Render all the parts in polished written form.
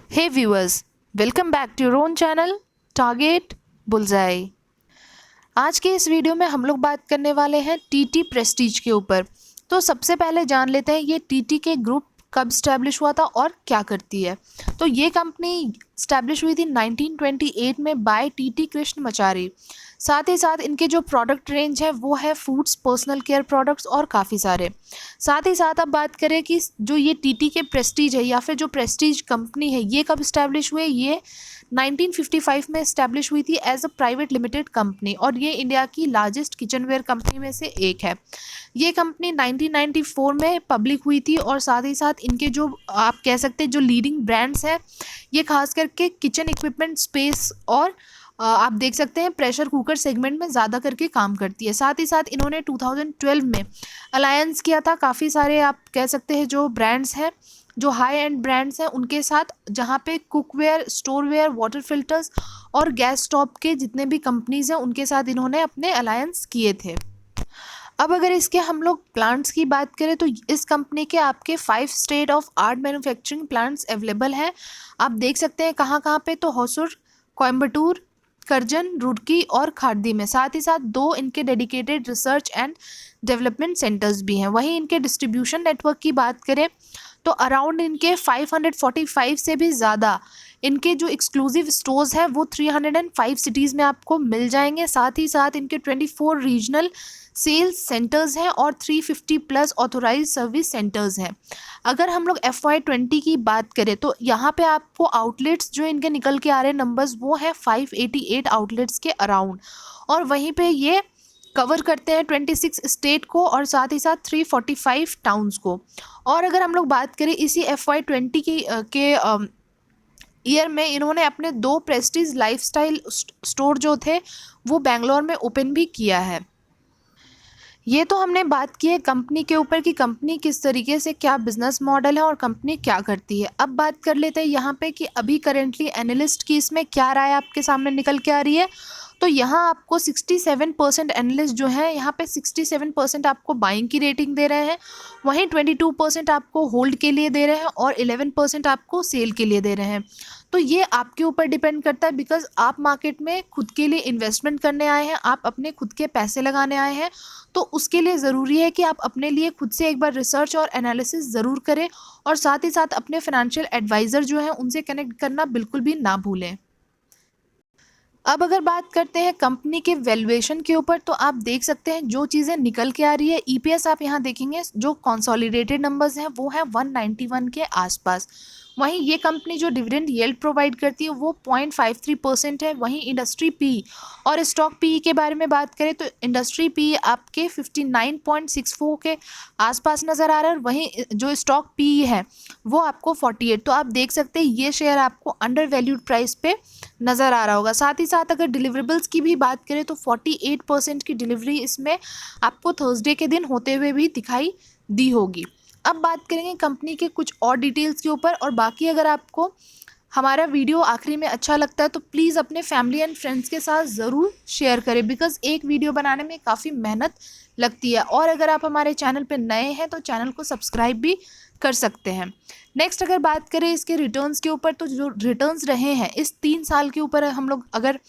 Hey viewers, welcome back to your own channel Target Bullseye। आज के इस video में हम लोग बात करने वाले हैं टीटी प्रेस्टीज के ऊपर। तो सबसे पहले जान लेते हैं ये टीटी के ग्रुप कब स्टैब्लिश हुआ था और क्या करती है। तो ये कंपनी स्टैब्लिश हुई थी 1928 में बाय टीटी कृष्णमाचारी। साथ ही साथ इनके जो प्रोडक्ट रेंज है वो है फूड्स, पर्सनल केयर प्रोडक्ट्स और काफ़ी सारे। साथ ही साथ अब बात करें कि जो ये टीटी के प्रेस्टीज है या फिर जो प्रेस्टीज कंपनी है ये कब स्टैब्लिश हुए। ये 1955 में इस्टेब्लिश हुई थी as a private limited company और ये इंडिया की लार्जेस्ट किचनवेयर कंपनी में से एक है। ये कंपनी 1994 में पब्लिक हुई थी और साथ ही साथ इनके जो आप कह सकते हैं जो लीडिंग ब्रांड्स हैं ये खास करके किचन इक्विपमेंट स्पेस और आप देख सकते हैं प्रेशर कुकर सेगमेंट में ज़्यादा करके काम करती है। साथ ही साथ इन्होंने 2012 में अलायंस किया था काफ़ी सारे आप कह सकते हैं जो ब्रांड्स हैं जो हाई एंड ब्रांड्स हैं उनके साथ, जहाँ पे कुकवेयर, स्टोरवेयर, वाटर फिल्टर्स और गैस स्टोव के जितने भी कंपनीज हैं उनके साथ इन्होंने अपने अलायंस किए थे। अब अगर इसके हम लोग प्लांट्स की बात करें तो इस कंपनी के आपके 5 state of art manufacturing plants available हैं। आप देख सकते हैं कहाँ कहाँ पे, तो होसुर, कोयम्बटूर, करजन, रुड़की और खारदी में। साथ ही साथ 2 इनके dedicated research and development centres भी हैं। वहीं इनके डिस्ट्रीब्यूशन नेटवर्क की बात करें तो अराउंड इनके 545 से भी ज़्यादा इनके जो एक्सक्लूसिव स्टोर्स हैं वो 305 सिटीज़ में आपको मिल जाएंगे। साथ ही साथ इनके 24 रीजनल सेल्स सेंटर्स हैं और 350 प्लस ऑथोराइज सर्विस सेंटर्स हैं। अगर हम लोग FY20 की बात करें तो यहाँ पे आपको आउटलेट्स जो इनके निकल के आ रहे हैं नंबर्स वो है 588 आउटलेट्स के अराउंड, और वहीं पे ये कवर करते हैं 26 स्टेट को और साथ ही साथ 345 टाउन्स को। और अगर हम लोग बात करें इसी FY20 के ईयर में इन्होंने अपने 2 प्रेस्टीज लाइफस्टाइल स्टोर जो थे वो बेंगलोर में ओपन भी किया है। ये तो हमने बात की है कंपनी के ऊपर कि कंपनी किस तरीके से क्या बिजनेस मॉडल है और कंपनी क्या करती है। अब बात कर लेते हैं यहाँ पे कि अभी करेंटली एनालिस्ट की इसमें क्या राय आपके सामने निकल के आ रही है। तो यहाँ आपको 67% एनालिस्ट जो है यहाँ पे 67% आपको बाइंग की रेटिंग दे रहे हैं, वहीं 22% आपको होल्ड के लिए दे रहे हैं और 11% आपको सेल के लिए दे रहे हैं। तो ये आपके ऊपर डिपेंड करता है बिकॉज आप मार्केट में खुद के लिए इन्वेस्टमेंट करने आए हैं, आप अपने खुद के पैसे लगाने आए हैं। तो उसके लिए ज़रूरी है कि आप अपने लिए खुद से एक बार रिसर्च और एनालिसिस ज़रूर करें और साथ ही साथ अपने फाइनेंशियल एडवाइज़र जो हैं उनसे कनेक्ट करना बिल्कुल भी ना भूलें। अब अगर बात करते हैं कंपनी के वैल्यूएशन के ऊपर तो आप देख सकते हैं जो चीज़ें निकल के आ रही है। EPS आप यहाँ देखेंगे जो कंसोलिडेटेड नंबर्स हैं वो है 191 के आसपास। वहीं ये कंपनी जो डिविडेंड येल्ड प्रोवाइड करती है वो 0.53% है। वहीं इंडस्ट्री पी और स्टॉक पी के बारे में बात करें तो इंडस्ट्री पी आपके 59.64 के आसपास नज़र आ रहा है और वहीं जो स्टॉक पी है वो आपको 48। तो आप देख सकते हैं ये शेयर आपको अंडर वैल्यूड प्राइस पे नज़र आ रहा होगा। साथ ही साथ अगर डिलीवरेबल्स की भी बात करें तो 48% की डिलीवरी इसमें आपको थर्सडे के दिन होते हुए भी दिखाई दी होगी। अब बात करेंगे कंपनी के कुछ और डिटेल्स के ऊपर, और बाकी अगर आपको हमारा वीडियो आखिरी में अच्छा लगता है तो प्लीज़ अपने फैमिली एंड फ्रेंड्स के साथ ज़रूर शेयर करें बिकॉज़ एक वीडियो बनाने में काफ़ी मेहनत लगती है। और अगर आप हमारे चैनल पर नए हैं तो चैनल को सब्सक्राइब भी कर सकते हैं। नेक्स्ट अगर बात करें इसके रिटर्न्स के ऊपर तो जो रिटर्न्स रहे हैं इस 3 साल के ऊपर हम लोग अगर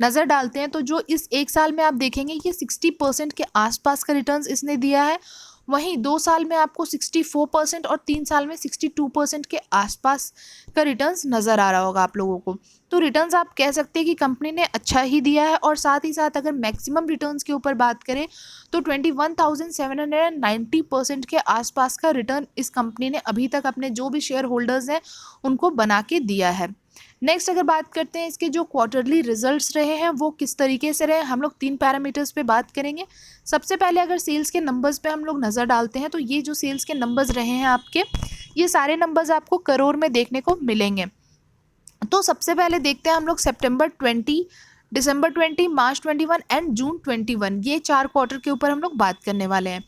नज़र डालते हैं तो जो इस 1 साल में आप देखेंगे ये 60% के आसपास का रिटर्न्स इसने दिया है। वहीं 2 साल में आपको 64% और 3 साल में 62% के आसपास का रिटर्न्स नज़र आ रहा होगा आप लोगों को। तो रिटर्न्स आप कह सकते हैं कि कंपनी ने अच्छा ही दिया है। और साथ ही साथ अगर मैक्सिमम रिटर्न्स के ऊपर बात करें तो 21,790% के आसपास का रिटर्न इस कंपनी ने अभी तक अपने जो भी शेयर होल्डर्स हैं उनको बना के दिया है। नेक्स्ट अगर बात करते हैं इसके जो क्वार्टरली रिजल्ट्स रहे हैं वो किस तरीके से रहे, हम लोग 3 पैरामीटर्स पे बात करेंगे। सबसे पहले अगर सेल्स के नंबर्स पे हम लोग नज़र डालते हैं तो ये जो सेल्स के नंबर्स रहे हैं आपके ये सारे नंबर्स आपको करोड़ में देखने को मिलेंगे। तो सबसे पहले देखते हैं हम लोग सितंबर 20, दिसंबर 20, मार्च 21 एंड जून 21, ये 4 क्वार्टर के ऊपर हम लोग बात करने वाले हैं।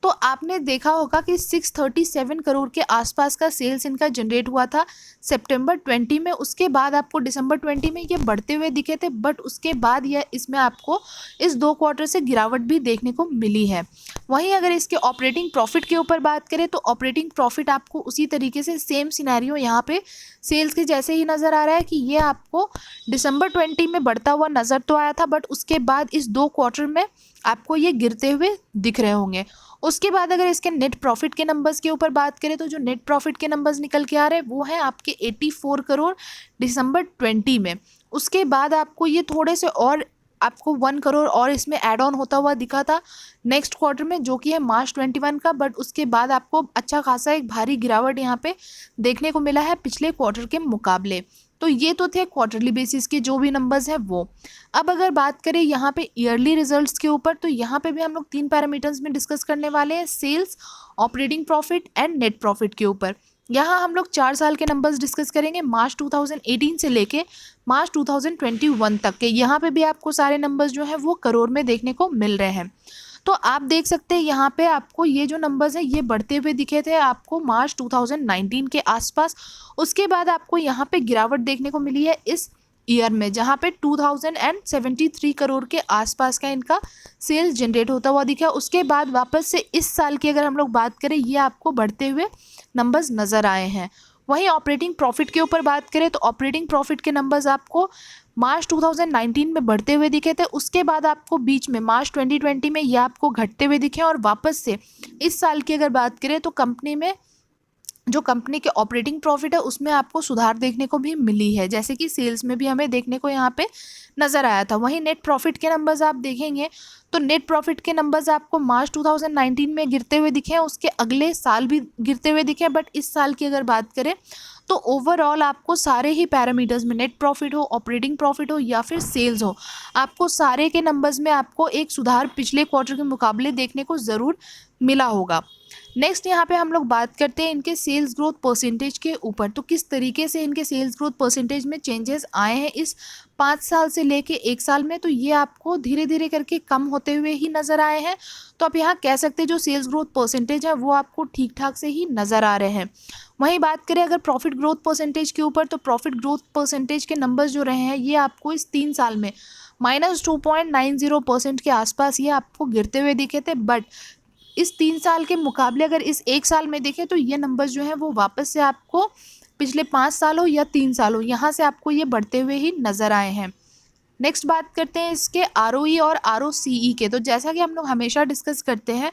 तो आपने देखा होगा कि 637 करोड़ के आसपास का सेल्स इनका जनरेट हुआ था सितंबर 20 में। उसके बाद आपको दिसंबर 20 में ये बढ़ते हुए दिखे थे, बट उसके बाद यह इसमें आपको इस 2 क्वार्टर से गिरावट भी देखने को मिली है। वहीं अगर इसके ऑपरेटिंग प्रॉफिट के ऊपर बात करें तो ऑपरेटिंग प्रॉफिट आपको उसी तरीके से सेम सिनेरियो यहाँ पे सेल्स के जैसे ही नज़र आ रहा है कि ये आपको दिसंबर 20 में बढ़ता हुआ नज़र तो आया था, बट उसके बाद इस 2 क्वार्टर में आपको ये गिरते हुए दिख रहे होंगे। उसके बाद अगर इसके नेट प्रॉफिट के नंबर्स के ऊपर बात करें तो जो नेट प्रॉफिट के नंबर्स निकल के आ रहे हैं वो है आपके 84 करोड़ दिसंबर 20 में। उसके बाद आपको ये थोड़े से और आपको 1 करोड़ और इसमें ऐड ऑन होता हुआ दिखा था नेक्स्ट क्वार्टर में, जो कि है मार्च 21 का, बट उसके बाद आपको अच्छा खासा एक भारी गिरावट यहाँ पे देखने को मिला है पिछले क्वार्टर के मुकाबले। तो ये तो थे क्वार्टरली बेसिस के जो भी नंबर्स हैं वो। अब अगर बात करें यहाँ पे ईयरली रिजल्ट्स के ऊपर तो यहाँ पे भी हम लोग 3 पैरामीटर्स में डिस्कस करने वाले हैं, sales, operating profit and net profit के ऊपर। यहाँ हम लोग 4 साल के नंबर्स डिस्कस करेंगे, मार्च 2018 से लेके मार्च 2021 तक के। यहाँ पे भी आपको सारे नंबर्स जो हैं वो करोड़ में देखने को मिल रहे हैं। तो आप देख सकते हैं यहाँ पे आपको ये जो नंबर्स हैं ये बढ़ते हुए दिखे थे आपको मार्च 2019 के आसपास। उसके बाद आपको यहाँ पे गिरावट देखने को मिली है इस ईयर में, जहाँ पे 2073 करोड़ के आसपास का इनका सेल्स जनरेट होता हुआ दिखा। उसके बाद वापस से इस साल की अगर हम लोग बात करें ये आपको बढ़ते हुए नंबर्स नज़र आए हैं। वहीं ऑपरेटिंग प्रॉफिट के ऊपर बात करें तो ऑपरेटिंग प्रॉफिट के नंबर्स आपको मार्च 2019 में बढ़ते हुए दिखे थे। उसके बाद आपको बीच में मार्च 2020 में ये आपको घटते हुए दिखे, और वापस से इस साल की अगर बात करें तो कंपनी में जो कंपनी के ऑपरेटिंग प्रॉफिट है उसमें आपको सुधार देखने को भी मिली है, जैसे कि सेल्स में भी हमें देखने को यहाँ पे नज़र आया था। वहीं नेट प्रॉफिट के नंबर्स आप देखेंगे तो नेट प्रॉफिट के नंबर्स आपको मार्च 2019 में गिरते हुए दिखे हैं, उसके अगले साल भी गिरते हुए दिखे हैं, बट इस साल की अगर बात करें तो ओवरऑल आपको सारे ही पैरामीटर्स में नेट प्रॉफिट हो, ऑपरेटिंग प्रॉफिट हो या फिर सेल्स हो, आपको सारे के नंबर्स में आपको एक सुधार पिछले क्वार्टर के मुकाबले देखने को ज़रूर मिला होगा। नेक्स्ट यहाँ पे हम लोग बात करते हैं इनके सेल्स ग्रोथ परसेंटेज के ऊपर। तो किस तरीके से इनके सेल्स ग्रोथ परसेंटेज में चेंजेस आए हैं इस 5 साल से लेके 1 साल में, तो ये आपको धीरे धीरे करके कम होते हुए ही नज़र आए हैं। तो आप यहाँ कह सकते हैं जो सेल्स ग्रोथ परसेंटेज है वो आपको ठीक ठाक से ही नज़र आ रहे हैं। वहीं बात करें अगर प्रॉफिट ग्रोथ परसेंटेज के ऊपर तो प्रॉफिट ग्रोथ परसेंटेज के नंबर्स जो रहे हैं ये आपको इस 3 साल में -2.90% के आसपास ये आपको गिरते हुए दिखे थे, बट इस 3 साल के मुकाबले अगर इस 1 साल में देखें तो ये नंबर्स जो हैं वो वापस से आपको पिछले 5 सालों या 3 सालों यहाँ से आपको ये बढ़ते हुए ही नज़र आए हैं। नेक्स्ट बात करते हैं इसके ROE और ROCE के। तो जैसा कि हम लोग हमेशा डिस्कस करते हैं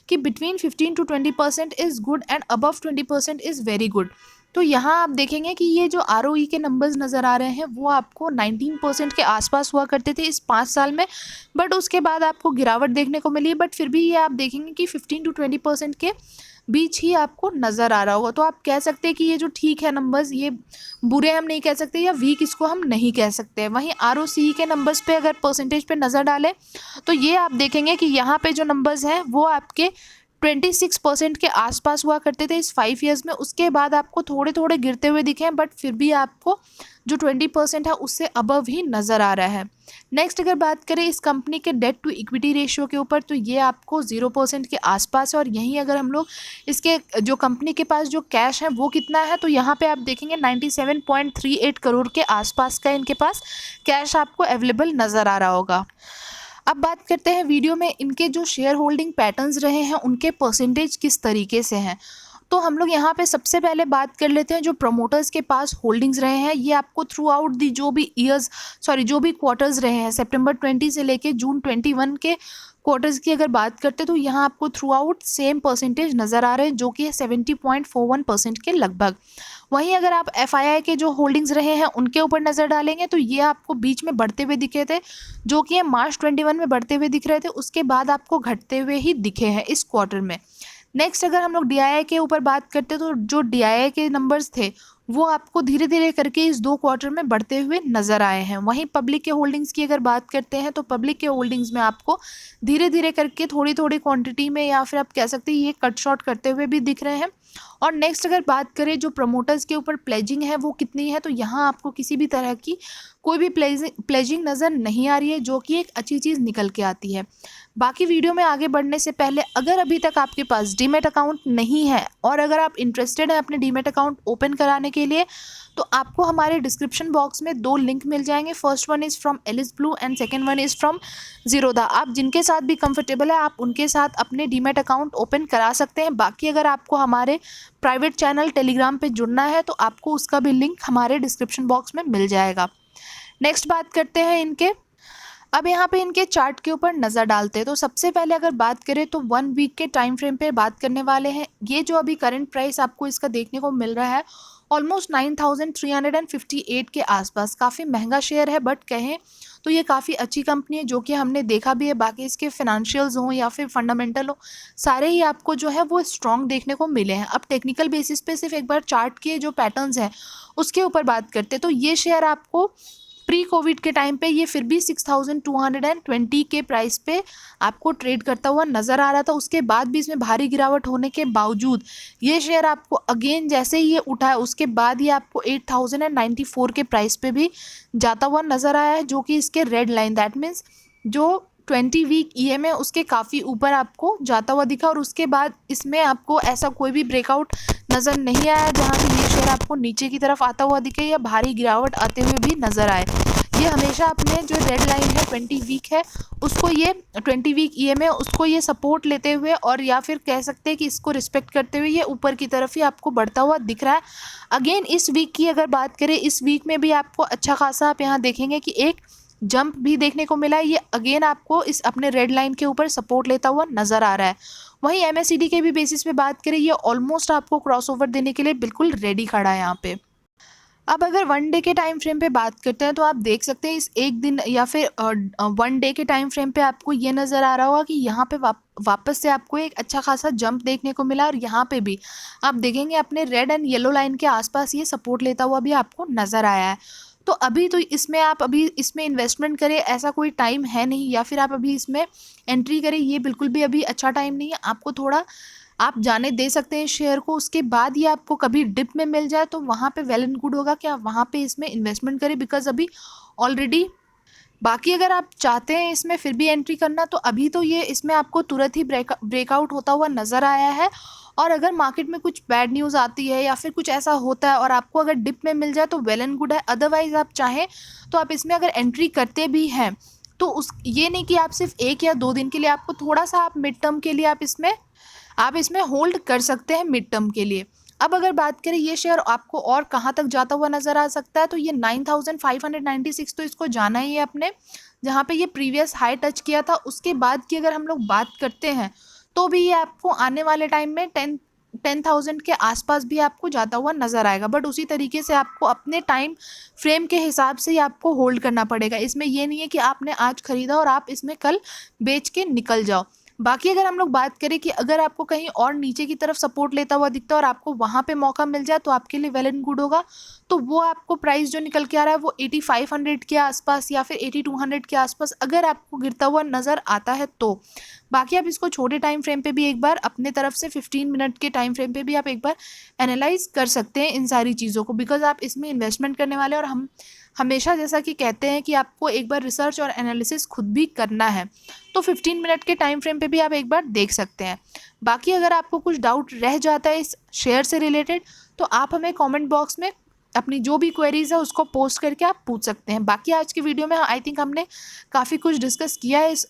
कि between 15 to 20% is good and above 20% is very good. तो यहाँ आप देखेंगे कि ये जो ROE के नंबर्स नज़र आ रहे हैं वो आपको 19% के आसपास हुआ करते थे इस 5 साल में, बट उसके बाद आपको गिरावट देखने को मिली, बट फिर भी ये आप देखेंगे कि 15 to 20% के बीच ही आपको नज़र आ रहा होगा। तो आप कह सकते हैं कि ये जो ठीक है नंबर्स, ये बुरे हम नहीं कह सकते या वीक इसको हम नहीं कह सकते। वहीं ROCE के नंबर्स पे अगर परसेंटेज पे नज़र डालें तो ये आप देखेंगे कि यहाँ पे जो नंबर्स हैं वो आपके 26% के आसपास हुआ करते थे इस 5 ईयर्स में। उसके बाद आपको थोड़े थोड़े गिरते हुए दिखे हैं, बट फिर भी आपको जो 20% है उससे अबव ही नज़र आ रहा है। नेक्स्ट अगर बात करें इस कंपनी के डेट टू इक्विटी रेशियो के ऊपर तो ये आपको 0% के आसपास है, और यहीं अगर हम लोग इसके जो कंपनी के पास जो कैश है वो कितना है तो यहाँ पे आप देखेंगे 97.38 करोड़ के आसपास का इनके पास कैश आपको अवेलेबल नज़र आ रहा होगा। अब बात करते हैं वीडियो में इनके जो शेयर होल्डिंग पैटर्न्स रहे हैं उनके परसेंटेज किस तरीके से हैं। तो हम लोग यहाँ पे सबसे पहले बात कर लेते हैं जो प्रमोटर्स के पास होल्डिंग्स रहे हैं। ये आपको थ्रू आउट दी जो भी क्वार्टर्स रहे हैं सितंबर 20 से लेके जून 21 के क्वार्टर्स की अगर बात करते हैं तो यहाँ आपको थ्रू आउट सेम परसेंटेज नज़र आ रहे हैं जो कि है 70.41% के लगभग। वहीं अगर आप FII के जो होल्डिंग्स रहे हैं उनके ऊपर नज़र डालेंगे तो ये आपको बीच में बढ़ते हुए दिखे थे, जो कि मार्च 21 में बढ़ते हुए दिख रहे थे, उसके बाद आपको घटते हुए ही दिखे हैं इस क्वार्टर में। नेक्स्ट अगर हम लोग DII के ऊपर बात करते तो जो DII के नंबर्स थे वो आपको धीरे धीरे करके इस 2 क्वार्टर में बढ़ते हुए नज़र आए हैं। वहीं पब्लिक के होल्डिंग्स की अगर बात करते हैं तो पब्लिक के होल्डिंग्स में आपको धीरे धीरे करके थोड़ी थोड़ी क्वांटिटी में या फिर आप कह सकते हैं ये कट शॉर्ट करते हुए भी दिख रहे हैं। और नेक्स्ट अगर बात करें जो प्रमोटर्स के ऊपर प्लेजिंग है वो कितनी है, तो यहाँ आपको किसी भी तरह की कोई भी प्लेजिंग नज़र नहीं आ रही है, जो कि एक अच्छी चीज़ निकल के आती है। बाकी वीडियो में आगे बढ़ने से पहले अगर अभी तक आपके पास डीमैट अकाउंट नहीं है और अगर आप इंटरेस्टेड हैं अपने डीमैट अकाउंट ओपन कराने के लिए, तो आपको हमारे डिस्क्रिप्शन बॉक्स में 2 लिंक मिल जाएंगे। First one is from Alice Blue and second one is from Zerodha. आप जिनके साथ भी कंफर्टेबल है आप उनके साथ अपने डीमैट अकाउंट ओपन करा सकते हैं। बाकी अगर आपको हमारे प्राइवेट चैनल टेलीग्राम पे जुड़ना है तो आपको उसका भी लिंक हमारे डिस्क्रिप्शन बॉक्स में मिल जाएगा। नेक्स्ट बात करते हैं इनके, अब यहाँ पे इनके चार्ट के ऊपर नज़र डालते हैं। तो सबसे पहले अगर बात करें तो 1 वीक के टाइम फ्रेम पे बात करने वाले हैं। ये जो अभी करंट प्राइस आपको इसका देखने को मिल रहा है ऑलमोस्ट 9358 के आसपास, काफ़ी महंगा शेयर है, बट कहें तो ये काफ़ी अच्छी कंपनी है जो कि हमने देखा भी है। बाकी इसके फिनेंशियल्स हों या फिर फंडामेंटल हो, सारे ही आपको जो है वो स्ट्रॉन्ग देखने को मिले हैं। अब टेक्निकल बेसिस पे सिर्फ एक बार चार्ट के जो पैटर्न्स हैं उसके ऊपर बात करते हैं, तो ये शेयर आपको प्री कोविड के टाइम पे ये फिर भी 6220 के प्राइस पे आपको ट्रेड करता हुआ नज़र आ रहा था। उसके बाद भी इसमें भारी गिरावट होने के बावजूद ये शेयर आपको अगेन जैसे ही ये उठा है उसके बाद ये आपको 8094 के प्राइस पे भी जाता हुआ नज़र आया है, जो कि इसके रेड लाइन दैट मीन्स जो 20 वीक EM है उसके काफ़ी ऊपर आपको जाता हुआ दिखा। और उसके बाद इसमें आपको ऐसा कोई भी ब्रेकआउट नज़र नहीं आया जहाँ पे ये शेयर आपको नीचे की तरफ आता हुआ दिखे या भारी गिरावट आते हुए भी नज़र आए। ये हमेशा अपने जो रेड लाइन है 20 वीक है उसको, ये 20 वीक EM है उसको ये सपोर्ट लेते हुए और या फिर कह सकते हैं कि इसको रिस्पेक्ट करते हुए ये ऊपर की तरफ ही आपको बढ़ता हुआ दिख रहा है। अगेन इस वीक की अगर बात करें, इस वीक में भी आपको अच्छा खासा आप यहाँ देखेंगे कि एक जंप भी देखने को मिला है। ये अगेन आपको इस अपने रेड लाइन के ऊपर सपोर्ट लेता हुआ नज़र आ रहा है। वहीं MACD के भी बेसिस पे बात करें, ये ऑलमोस्ट आपको क्रॉसओवर देने के लिए बिल्कुल रेडी खड़ा है यहाँ पे। अब अगर 1 डे के टाइम फ्रेम पे बात करते हैं तो आप देख सकते हैं इस एक दिन या फिर 1 डे के टाइम फ्रेम पे आपको ये नज़र आ रहा होगा कि यहाँ पे वापस से आपको एक अच्छा खासा जंप देखने को मिला और यहाँ पे भी आप देखेंगे अपने रेड एंड येलो लाइन के आसपास ये सपोर्ट लेता हुआ भी आपको नज़र आया है। तो अभी तो इसमें आप अभी इसमें इन्वेस्टमेंट करें ऐसा कोई टाइम है नहीं, या फिर आप अभी इसमें एंट्री करें ये बिल्कुल भी अभी अच्छा टाइम नहीं है। आपको थोड़ा आप जाने दे सकते हैं शेयर को, उसके बाद ये आपको कभी डिप में मिल जाए तो वहाँ पे वेल एंड गुड होगा कि आप वहाँ पे इसमें इन्वेस्टमेंट करें, बिकॉज अभी ऑलरेडी बाकी अगर आप चाहते हैं इसमें फिर भी एंट्री करना तो अभी तो ये इसमें आपको तुरंत ही ब्रेकआउट होता हुआ नज़र आया है। और अगर मार्केट में कुछ बैड न्यूज़ आती है या फिर कुछ ऐसा होता है और आपको अगर डिप में मिल जाए तो वेल एंड गुड है। अदरवाइज़ आप चाहें तो आप इसमें अगर एंट्री करते भी हैं तो उस ये नहीं कि आप सिर्फ 1 या 2 दिन के लिए, आपको थोड़ा सा आप मिड टर्म के लिए आप इसमें होल्ड कर सकते हैं मिड टर्म के लिए। अब अगर बात करें ये शेयर आपको और कहाँ तक जाता हुआ नज़र आ सकता है, तो ये 9596 तो इसको जाना ही है अपने, जहाँ पे ये प्रीवियस हाई टच किया था। उसके बाद की अगर हम लोग बात करते हैं तो भी ये आपको आने वाले टाइम में 10,000 के आसपास भी आपको जाता हुआ नज़र आएगा। बट उसी तरीके से आपको अपने टाइम फ्रेम के हिसाब से ही आपको होल्ड करना पड़ेगा। इसमें ये नहीं है कि आपने आज ख़रीदा और आप इसमें कल बेच के निकल जाओ। बाकी अगर हम लोग बात करें कि अगर आपको कहीं और नीचे की तरफ सपोर्ट लेता हुआ दिखता है और आपको वहाँ पे मौका मिल जाए तो आपके लिए वेल एंड गुड होगा। तो वो आपको प्राइस जो निकल के आ रहा है वो 8500 के आसपास या फिर 8200 के आसपास अगर आपको गिरता हुआ नज़र आता है तो। बाकी आप इसको छोटे टाइम फ्रेम पे भी एक बार अपने तरफ से 15 मिनट के टाइम फ्रेम पे भी आप एक बार एनालाइज कर सकते हैं इन सारी चीज़ों को, बिकॉज आप इसमें इन्वेस्टमेंट करने वाले और हम हमेशा जैसा कि कहते हैं कि आपको एक बार रिसर्च और एनालिसिस खुद भी करना है। तो 15 मिनट के टाइम फ्रेम पे भी आप एक बार देख सकते हैं। बाकी अगर आपको कुछ डाउट रह जाता है इस शेयर से रिलेटेड तो आप हमें कमेंट बॉक्स में अपनी जो भी क्वेरीज है उसको पोस्ट करके आप पूछ सकते हैं। बाकी आज की वीडियो में आई थिंक हमने काफ़ी कुछ डिस्कस किया है इस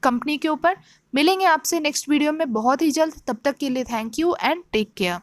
कंपनी के ऊपर। मिलेंगे आपसे नेक्स्ट वीडियो में बहुत ही जल्द, तब तक के लिए thank you and take care.